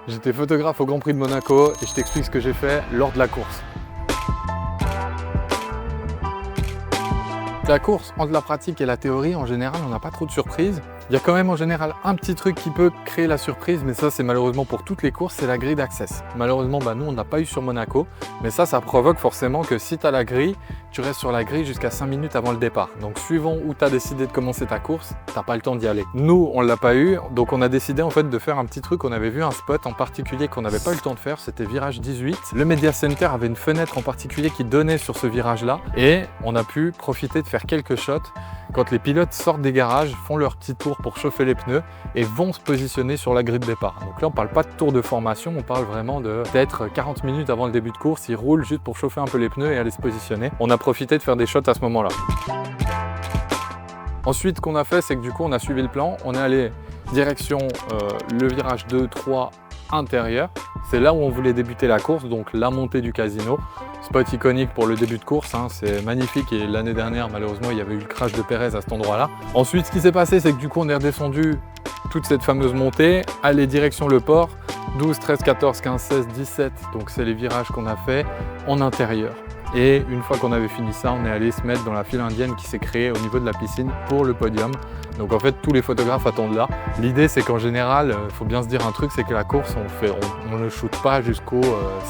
J'étais photographe au Grand Prix de Monaco et je t'explique ce que j'ai fait lors de la course. La course, entre la pratique et la théorie, en général, on n'a pas trop de surprises. Il y a quand même en général un petit truc qui peut créer la surprise, mais ça c'est malheureusement pour toutes les courses, c'est la grille d'access. Malheureusement, nous on n'a pas eu sur Monaco, mais ça provoque forcément que si tu as la grille, tu restes sur la grille jusqu'à 5 minutes avant le départ. Donc suivant où tu as décidé de commencer ta course, tu n'as pas le temps d'y aller. Nous, on ne l'a pas eu, donc on a décidé en fait de faire un petit truc. On avait vu un spot en particulier qu'on n'avait pas eu le temps de faire, c'était virage 18. Le Media Center avait une fenêtre en particulier qui donnait sur ce virage-là et on a pu profiter de faire quelques shots quand les pilotes sortent des garages, font leur petit tour pour chauffer les pneus et vont se positionner sur la grille de départ. Donc là, on ne parle pas de tour de formation, on parle vraiment d'être 40 minutes avant le début de course, ils roulent juste pour chauffer un peu les pneus et aller se positionner. On a profité de faire des shots à ce moment-là. Ensuite, ce qu'on a fait, c'est que du coup, on a suivi le plan. On est allé direction le virage 2-3 intérieur. C'est là où on voulait débuter la course, donc la montée du casino. Spot iconique pour le début de course, c'est magnifique et l'année dernière, malheureusement, il y avait eu le crash de Pérez à cet endroit-là. Ensuite, ce qui s'est passé, c'est que du coup, on est redescendu toute cette fameuse montée, aller direction le port, 12, 13, 14, 15, 16, 17, donc c'est les virages qu'on a fait en intérieur. Et une fois qu'on avait fini ça, on est allé se mettre dans la file indienne qui s'est créée au niveau de la piscine pour le podium. Donc en fait, tous les photographes attendent là. L'idée, c'est qu'en général, il faut bien se dire un truc, c'est que la course, on ne shoot pas jusqu'au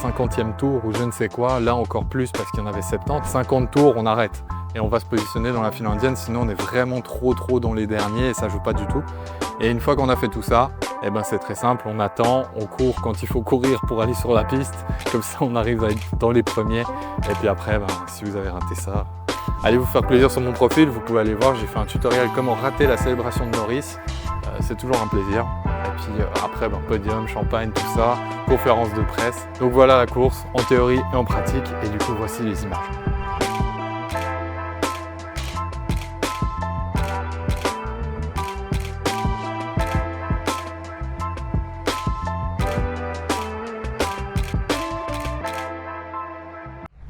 50e tour ou je ne sais quoi. Là, encore plus parce qu'il y en avait 70. 50 tours, on arrête. Et on va se positionner dans la file indienne, sinon on est vraiment trop dans les derniers et ça joue pas du tout. Et une fois qu'on a fait tout ça, c'est très simple, on attend, on court quand il faut courir pour aller sur la piste. Comme ça, on arrive à être dans les premiers. Et puis après, si vous avez raté ça, allez vous faire plaisir sur mon profil, vous pouvez aller voir, j'ai fait un tutoriel comment rater la célébration de Norris. C'est toujours un plaisir. Et puis après, podium, champagne, tout ça, conférence de presse. Donc voilà la course en théorie et en pratique. Et du coup, voici les images.